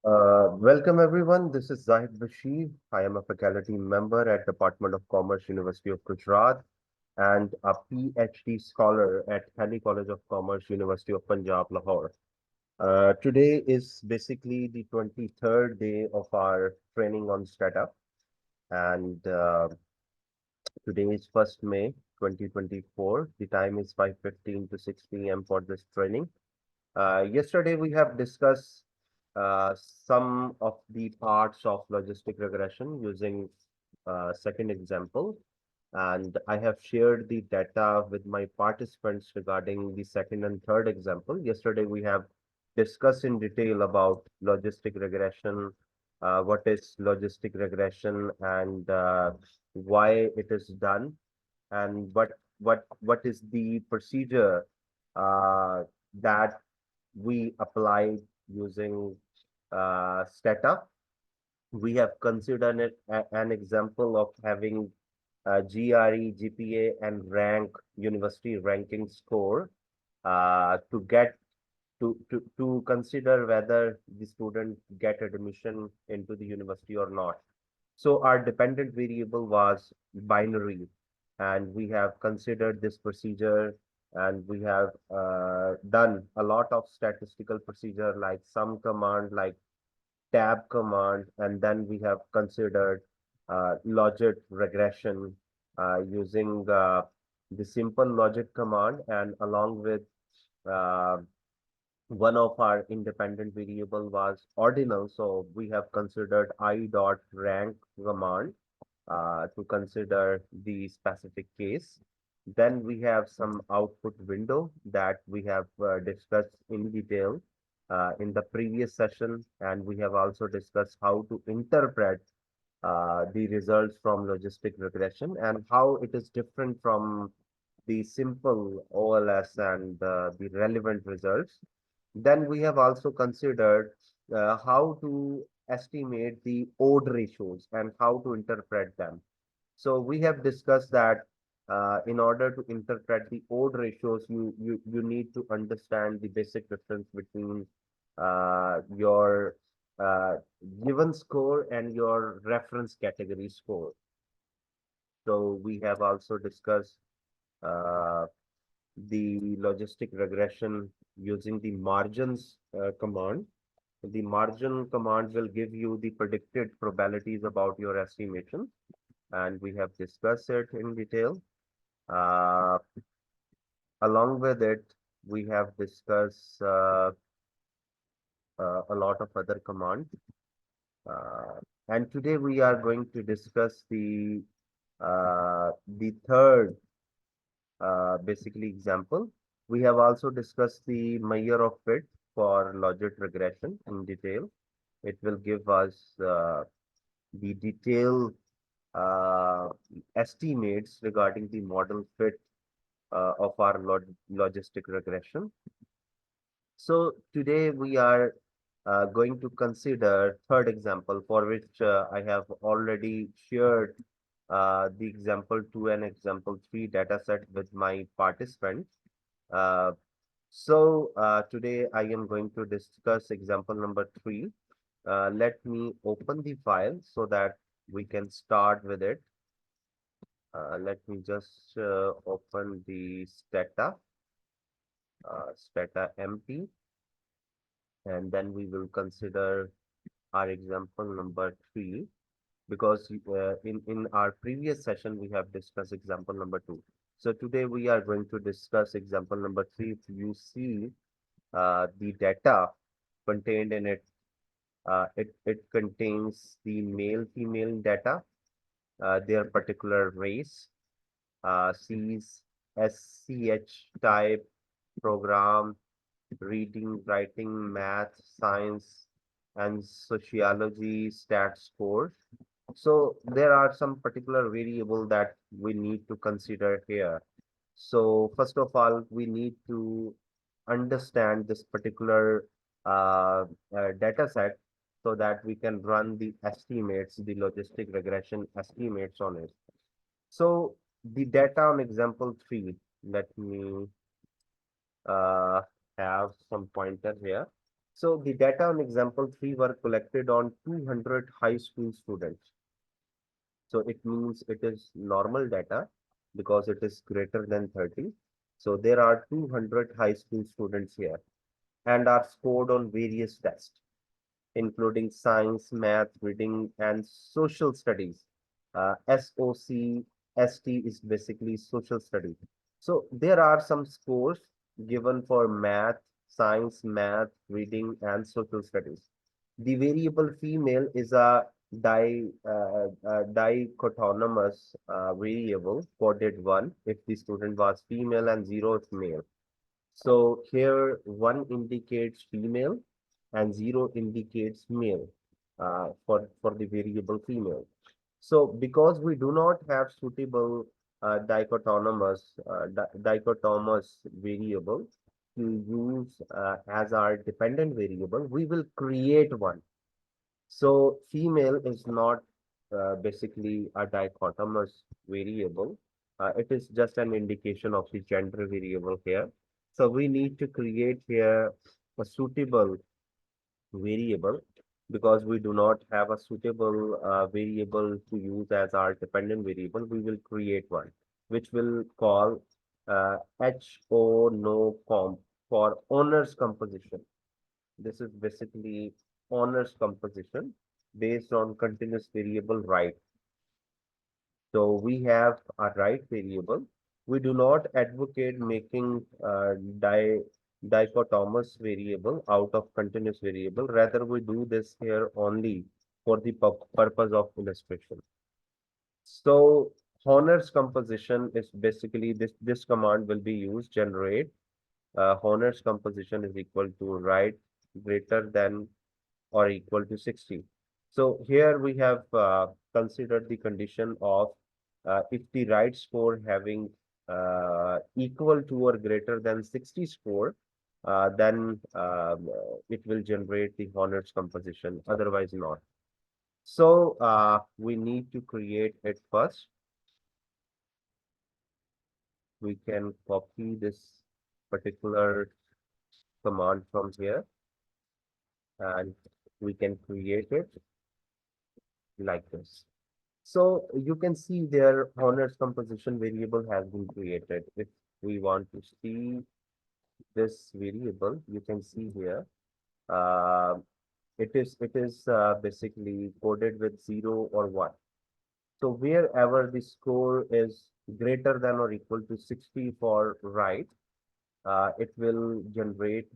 Welcome everyone. This is Zahid Bashir. I am a faculty member at Department of Commerce, University of Gujarat, and a PhD scholar at Delhi College of Commerce, University of Punjab, Lahore. Today is basically the 23rd day of our training on Stata, and today is 1st May 2024. The time is 5:15 to 6 p.m. for this training. Yesterday, we have discussed some of the parts of logistic regression using second example, and I have shared the data with my participants regarding the second and third example. Yesterday, we have discussed in detail about logistic regression, what is logistic regression, and why it is done, and what is the procedure that we applied using Stata. We have considered it an example of having GRE, GPA, and rank university ranking score to get to consider whether the student get admission into the university or not. So our dependent variable was binary, and we have considered this procedure, and we have done a lot of statistical procedure like sum command, like tab command, and then we have considered logic regression using the simple logic command, and along with uh, one of our independent variable was ordinal, so we have considered I dot rank command to consider the specific case. Then we have some output window that we have discussed in detail in the previous session, and we have also discussed how to interpret the results from logistic regression and how it is different from the simple OLS and the relevant results. Then we have also considered how to estimate the odd ratios and how to interpret them. So we have discussed that in order to interpret the odd ratios, you need to understand the basic difference between your uh, given score and your reference category score. So we have also discussed uh, the logistic regression using the margins command. The margin command will give you the predicted probabilities about your estimation, and we have discussed it in detail. Uh, Along with it, we have discussed a lot of other commands. Uh, and today we are going to discuss the third basically example. We have also discussed the measure of fit for logic regression in detail. It will give us the detailed uh, estimates regarding the model fit of our logistic regression. So today we are going to consider third example, for which I have already shared the example 2 and example 3 dataset with my participants. Uh, Today I am going to discuss example number 3. Let me open the file so that we can start with it. Let me just open the Stata MP, and then we will consider our example number 3, because in our previous session we have discussed example number 2. So today we are going to discuss example number 3. If you see the data contained in it, it contains the male female data, their particular race, C's, SCH type, program, reading, writing, math, science, and sociology stat scores. So there are some particular variable that we need to consider here. So first of all, we need to understand this particular data set so that we can run the estimates, the logistic regression estimates on it. So the data on example 3, let me uh, have some pointer here. So the data on example 3 were collected on 200 high school students. So it means it is normal data because it is greater than 30. So there are 200 high school students here and are scored on various tests, including science, math, reading, and social studies. SOC, is basically social studies. So there are some scores given for math, science, math, reading, and social studies. The variable female is a dichotomous variable, coded 1 if the student was female and 0 if male. So here 1 indicates female and 0 indicates male for the variable female. So because we do not have suitable dichotomous variable to use as our dependent variable, we will create one. So female is not basically a dichotomous variable. It is just an indication of the gender variable here. So we need to create here a suitable variable because we do not have a suitable variable to use as our dependent variable. We will create one, which will call HO no comp for honors composition. This is basically honors composition based on continuous variable right. So we have a right variable. We do not advocate making dichotomous variable out of continuous variable. Rather, we do this here only for the purpose of illustration. So honors composition is basically this command will be used generate honors composition is equal to right greater than or equal to 60. So here we have considered the condition of if the right score having equal to or greater than 60 score, then it will generate the honors composition, otherwise not. So we need to create it first. We can copy this particular command from here and we can create it like this. So you can see their honors composition variable has been created. If we want to see this variable, you can see here. Uh, it is basically coded with 0 or 1. So wherever the score is greater than or equal to 60 for right, it will generate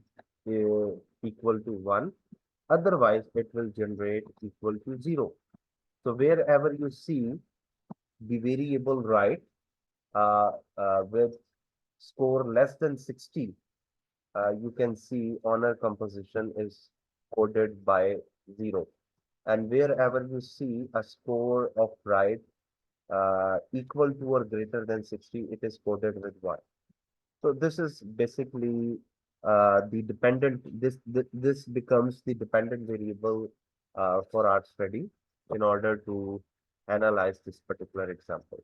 equal to 1. Otherwise, it will generate equal to 0. So wherever you see the variable right with score less than 60, you can see honor composition is coded by 0. And wherever you see a score of right equal to or greater than 60, it is coded with 1. So this is basically the dependent, this becomes the dependent variable for our study in order to analyze this particular example.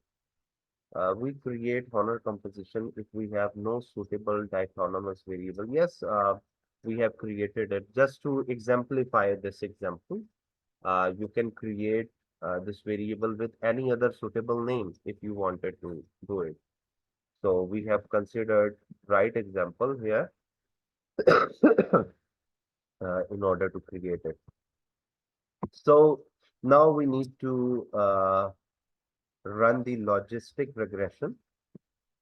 We create honor composition if we have no suitable dichotomous variable. Yes, we have created it. Just to exemplify this example, you can create this variable with any other suitable name if you wanted to do it. So we have considered right example here in order to create it. So now we need to run the logistic regression.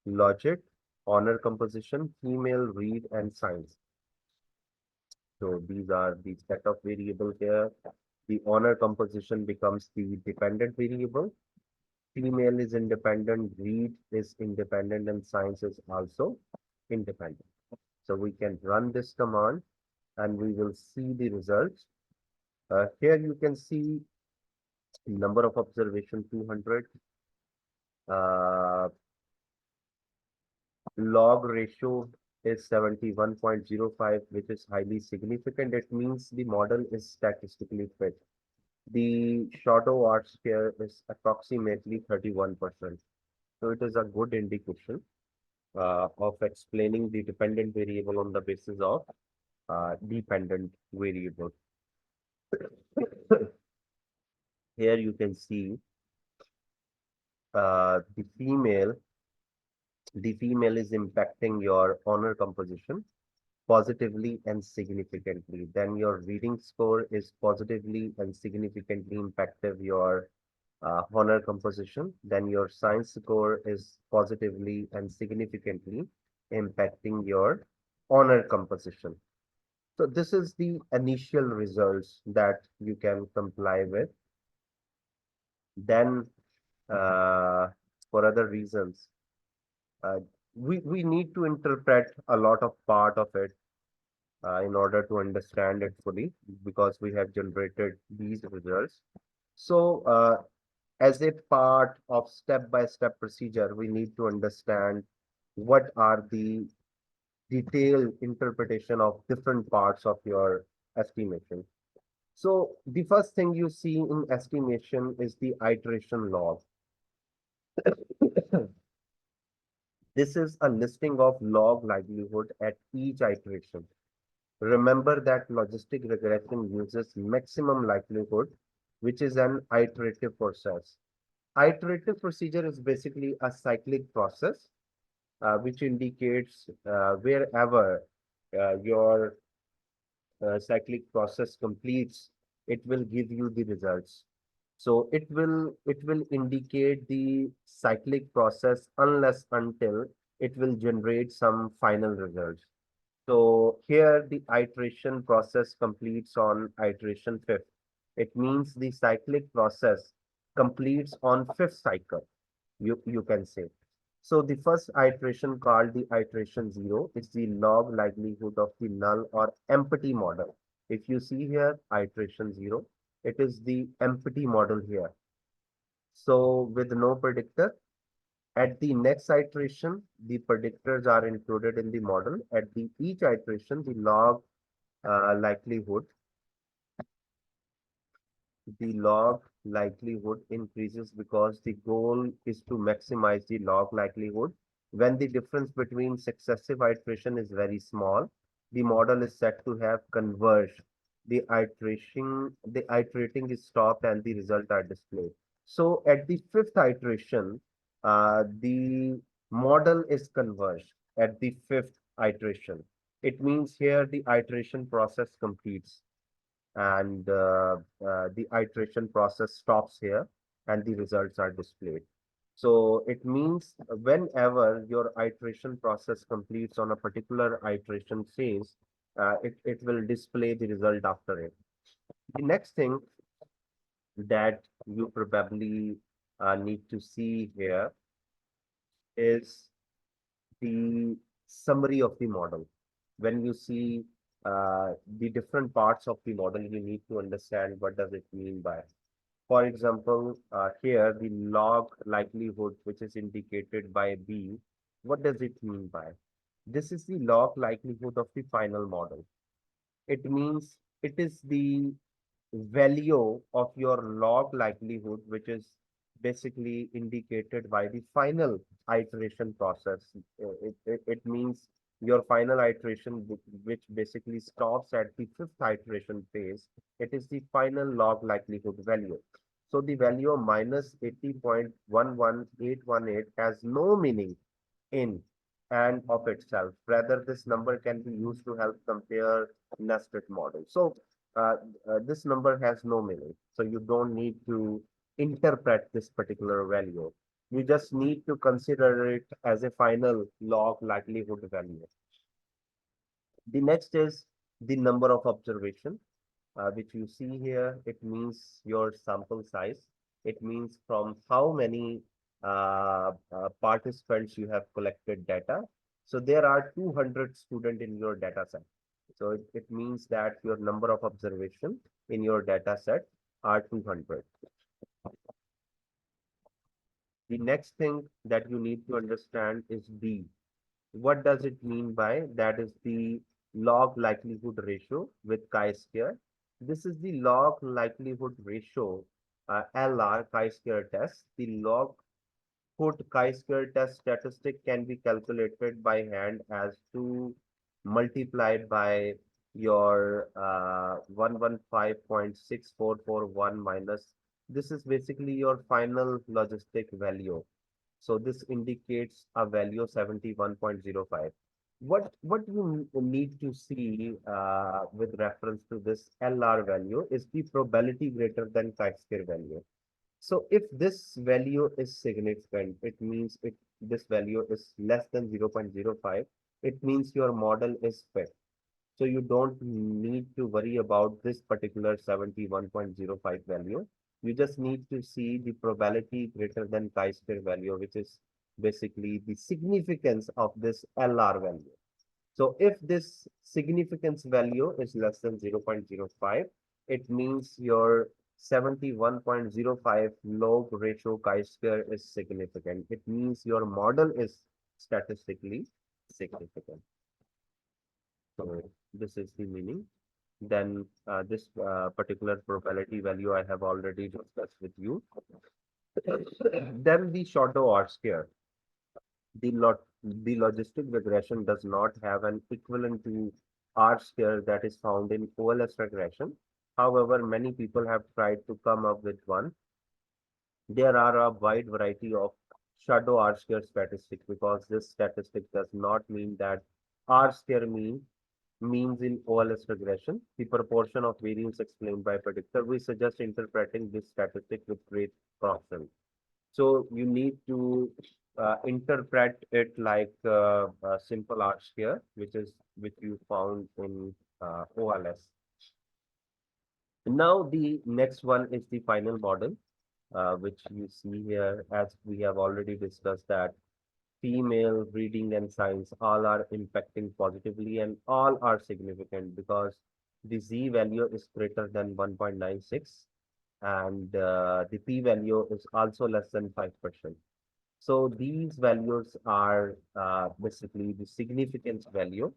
Logic, honor composition, female, read, and science. So these are the set of variables here. The honor composition becomes the dependent variable. Female is independent, read is independent, and science is also independent. So we can run this command and we will see the results. Here you can see number of observation 200. Uh, log ratio is 71.05, which is highly significant. It means the model is statistically fit. The shadow R square is approximately 31%. So it is a good indication of explaining the dependent variable on the basis of dependent variable. Here you can see the female is impacting your honor composition positively and significantly. Then your reading score is positively and significantly impacted your honor composition. Then your science score is positively and significantly impacting your honor composition. So this is the initial results that you can comply with. Then for other reasons, uh, we need to interpret a lot of part of it in order to understand it fully because we have generated these results. So as a part of step-by-step procedure, we need to understand what are the detailed interpretation of different parts of your estimation. So the first thing you see in estimation is the iteration log. This is a listing of log likelihood at each iteration. Remember that logistic regression uses maximum likelihood, which is an iterative process. Iterative procedure is basically a cyclic process, which indicates wherever your cyclic process completes, it will give you the results. So it will indicate the cyclic process unless until it will generate some final results. So here the iteration process completes on iteration fifth. It means the cyclic process completes on fifth cycle, you can say. So the first iteration called the iteration zero is the log likelihood of the null or empty model. If you see here, iteration zero, it is the empty model here. So with no predictor, at the next iteration, the predictors are included in the model. At the each iteration, likelihood, the log likelihood increases because the goal is to maximize the log likelihood. When the difference between successive iteration is very small, the model is set to have converged. The iterating is stopped and the result are displayed. So at the fifth iteration, the model is converged at the fifth iteration. It means here the iteration process completes and the iteration process stops here and the results are displayed. So it means whenever your iteration process completes on a particular iteration phase, it will display the result after it. The next thing that you probably need to see here is the summary of the model. When you see the different parts of the model, you need to understand what does it mean by. For example, here the log likelihood, which is indicated by B, what does it mean by? This is the log likelihood of the final model. It means it is the value of your log likelihood, which is basically indicated by the final iteration process. It means your final iteration, which basically stops at the fifth iteration phase. It is the final log likelihood value. So the value of minus 80.11818 has no meaning in and of itself. Rather, this number can be used to help compare nested models. So uh, this number has no meaning. So you don't need to interpret this particular value. You just need to consider it as a final log likelihood value. The next is the number of observation, which you see here. It means your sample size. It means from how many participants you have collected data. So there are 200 students in your data set. So it means that your number of observation in your data set are 200. The next thing that you need to understand is B. What does it mean by that is the log likelihood ratio with chi-square. This is the log likelihood ratio, LR chi-square test. The log put chi-square test statistic can be calculated by hand as 2 multiplied by your 115.6441 minus, this is basically your final logistic value. So this indicates a value of 71.05. What you need to see with reference to this LR value is the probability greater than chi-square value. So if this value is significant, it means this value is less than 0.05, it means your model is fit. So you don't need to worry about this particular 71.05 value. You just need to see the probability greater than chi-square value, which is basically the significance of this LR value. So if this significance value is less than 0.05, it means your 71.05 log ratio chi-square is significant. It means your model is statistically significant. So this is the meaning. Then this particular probability value I have already discussed with you. Then the Shorter R square. The logistic regression does not have an equivalent to R square that is found in OLS regression. However, many people have tried to come up with one. There are a wide variety of shadow R square statistics because this statistic does not mean that R square means in OLS regression, the proportion of variance explained by predictor. We suggest interpreting this statistic with great caution. So you need to interpret it like a simple R square, which you found in OLS. Now the next one is the final model, which you see here, as we have already discussed that female reading and science all are impacting positively and all are significant because the z value is greater than 1.96 and the p value is also less than 5%. So these values are basically the significance value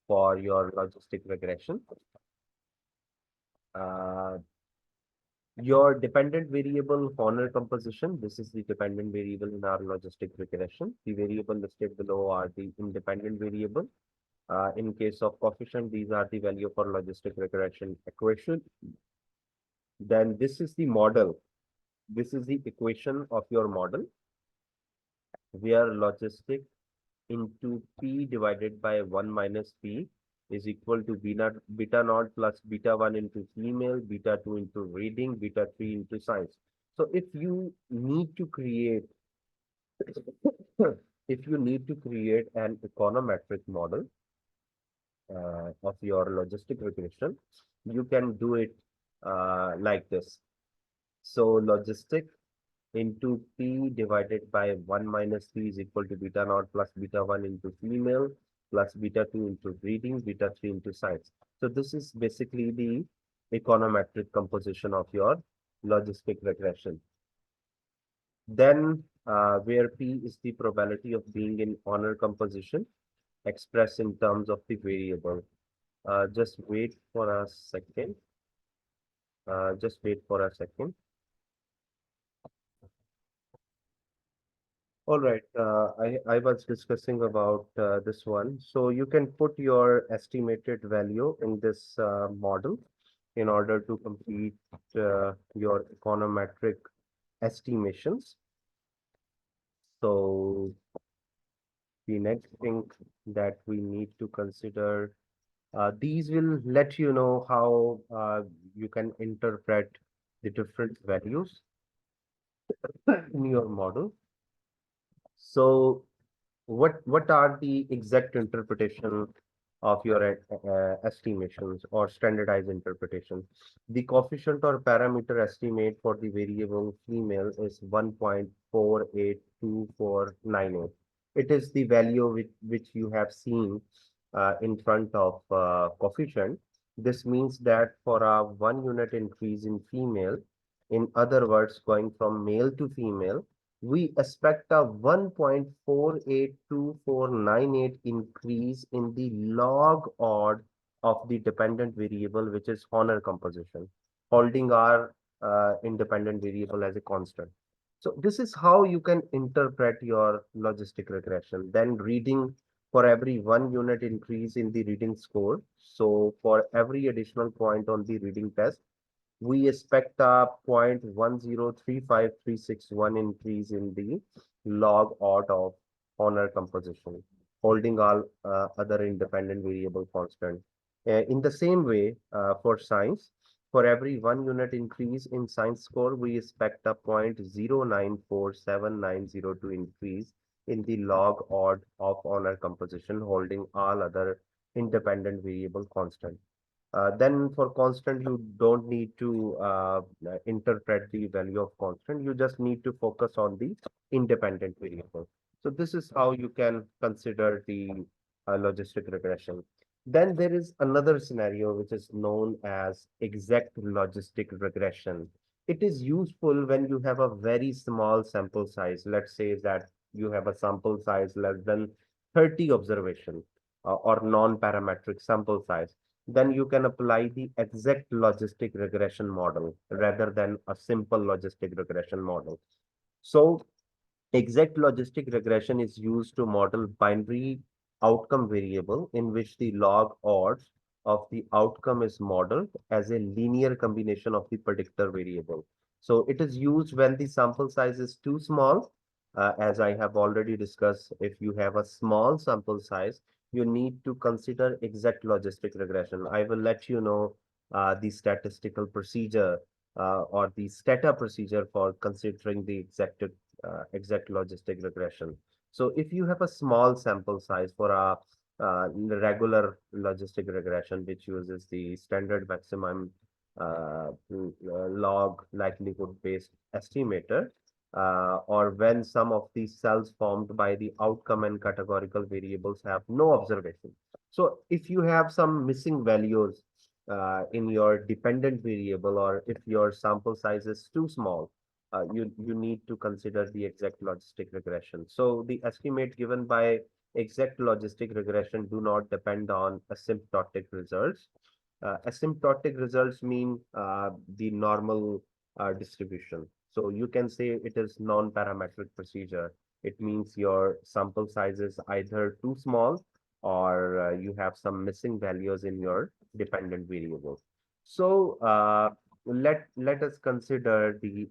for your logistic regression. Uh, Your dependent variable Horner composition, this is the dependent variable in our logistic regression. The variable listed below are the independent variable. In case of coefficient, these are the value for logistic regression equation. Then this is the model. This is the equation of your model where logistic into P divided by 1 minus P is equal to beta naught plus beta 1 into female, beta 2 into reading, beta 3 into science. So if you need to create an econometric model of your logistic regression, you can do it like this. So logistic into P divided by 1 minus P is equal to beta naught plus beta 1 into female plus beta 2 into reading, beta 3 into science. So this is basically the econometric composition of your logistic regression. Then where P is the probability of being in honor composition expressed in terms of the variable. Just wait for a second. Just wait for a second. All right, I was discussing about this one. So you can put your estimated value in this model in order to complete your econometric estimations. So the next thing that we need to consider, these will let you know how you can interpret the different values in your model. So what are the exact interpretation of your estimations or standardized interpretation? The coefficient or parameter estimate for the variable female is 1.482498. It is the value which you have seen in front of coefficient. This means that for a 1 unit increase in female, in other words, going from male to female, we expect a 1.482498 increase in the log odd of the dependent variable, which is Horner composition, holding our independent variable as a constant. So this is how you can interpret your logistic regression. Then reading for every 1 unit increase in the reading score. So for every additional point on the reading test, we expect a 0.1035361 increase in the log odd of honor composition, holding all other independent variable constant. In the same way, for science, for every 1 unit increase in science score, we expect a 0.0947902 increase in the log odd of honor composition, holding all other independent variable constant. Then for constant, you don't need to interpret the value of constant. You just need to focus on the independent variable. So this is how you can consider the logistic regression. Then there is another scenario which is known as exact logistic regression. It is useful when you have a very small sample size. Let's say that you have a sample size less than 30 observation or non-parametric sample size. Then you can apply the exact logistic regression model rather than a simple logistic regression model. So exact logistic regression is used to model binary outcome variable in which the log odds of the outcome is modeled as a linear combination of the predictor variable. So it is used when the sample size is too small. As I have already discussed, if you have a small sample size, you need to consider exact logistic regression. I will let you know the statistical procedure or the Stata procedure for considering the exact logistic regression. So if you have a small sample size for a regular logistic regression, which uses the standard maximum log likelihood based estimator, or when some of these cells formed by the outcome and categorical variables have no observation. So if you have some missing values in your dependent variable, or if your sample size is too small, you need to consider the exact logistic regression. So the estimate given by exact logistic regression do not depend on asymptotic results. Asymptotic results mean the normal distribution. So you can say it is non-parametric procedure. It means your sample size is either too small or you have some missing values in your dependent variable. So let us consider the